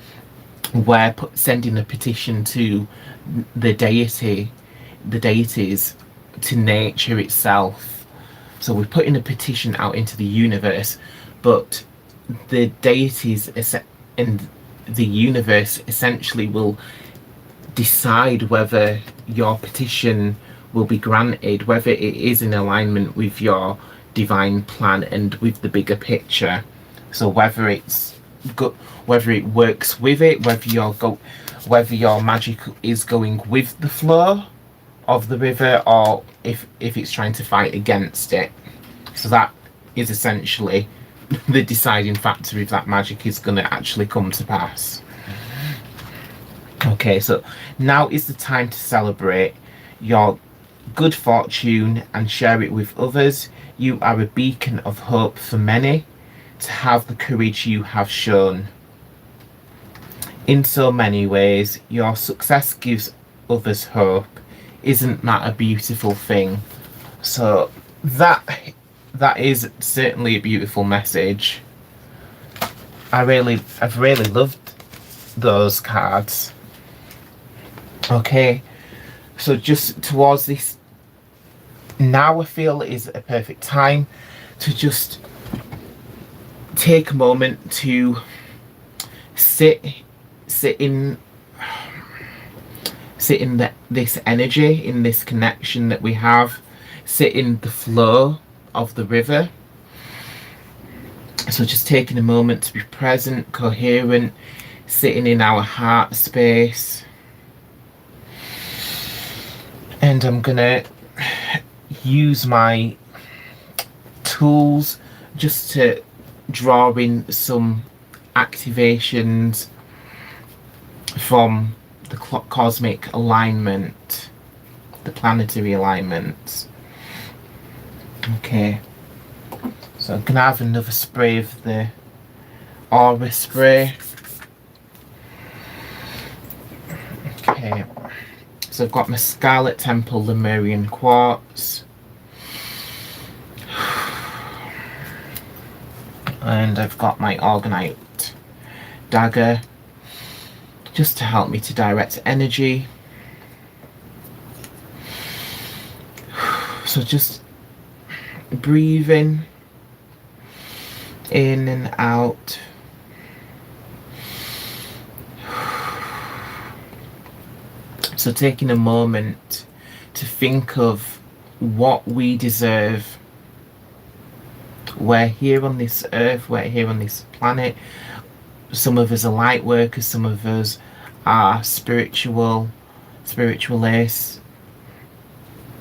we're sending a petition to the deities, to nature itself. So we're putting a petition out into the universe, but the deities and the universe essentially will decide whether your petition will be granted, whether it is in alignment with your divine plan and with the bigger picture. So whether it's good, whether it works with it, whether your magic is going with the flow of the river, or if it's trying to fight against it. So that is essentially the deciding factor if that magic is going to actually come to pass. Okay, so now is the time to celebrate your good fortune and share it with others. You are a beacon of hope for many, to have the courage you have shown. In so many ways, your success gives others hope. Isn't that a beautiful thing? So that is certainly a beautiful message. I've really loved those cards. Okay, so just towards this, now I feel is a perfect time to just take a moment to sit in this energy, in this connection that we have, sit in the flow of the river. So just taking a moment to be present, coherent, sitting in our heart space. And I'm gonna use my tools just to draw in some activations from the cosmic alignment, the planetary alignment. Okay, So I'm going to have another spray of the aura spray. Okay, so I've got my Scarlet Temple Lemurian Quartz. And I've got my Orgonite Dagger, just to help me to direct energy. So just breathing in and out. So taking a moment to think of what we deserve. We're here on this earth, we're here on this planet. Some of us are light workers, some of us are spiritualists,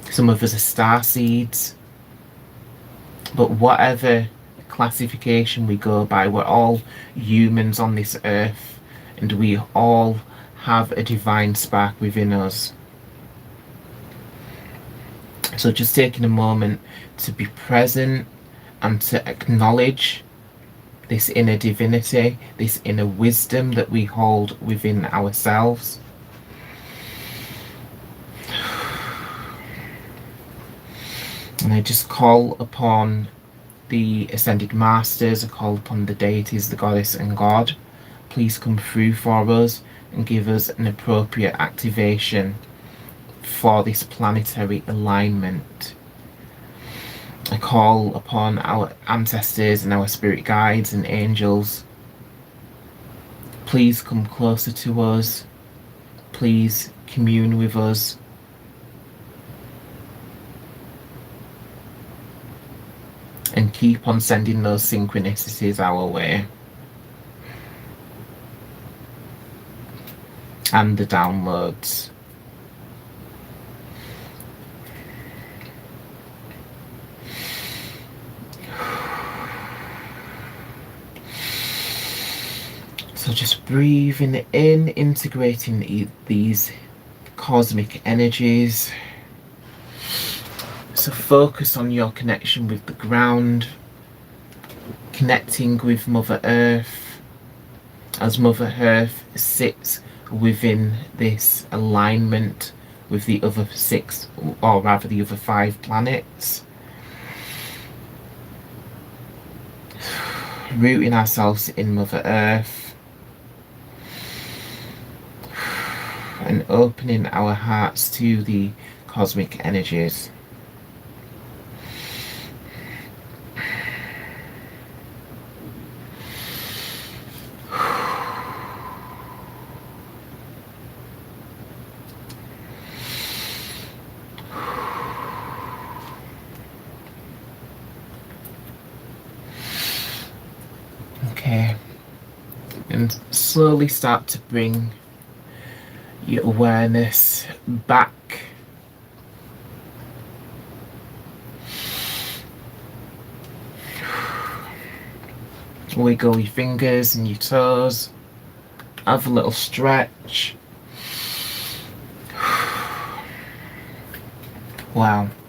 some of us are star seeds. But whatever classification we go by, we're all humans on this earth, and we all have a divine spark within us. So just taking a moment to be present and to acknowledge this inner divinity, this inner wisdom that we hold within ourselves. And I just call upon the Ascended Masters, I call upon the deities, the Goddess and God. Please come through for us and give us an appropriate activation for this planetary alignment. I call upon our ancestors and our spirit guides and angels. Please come closer to us. Please commune with us. And keep on sending those synchronicities our way. And the downloads. So just breathing in, integrating these cosmic energies. So focus on your connection with the ground, connecting with Mother Earth, as Mother Earth sits within this alignment with the other 6, or rather the other 5 planets. Rooting ourselves in Mother Earth and opening our hearts to the cosmic energies. Okay, and slowly start to bring your awareness back. Wiggle your fingers and your toes. Have a little stretch. Wow,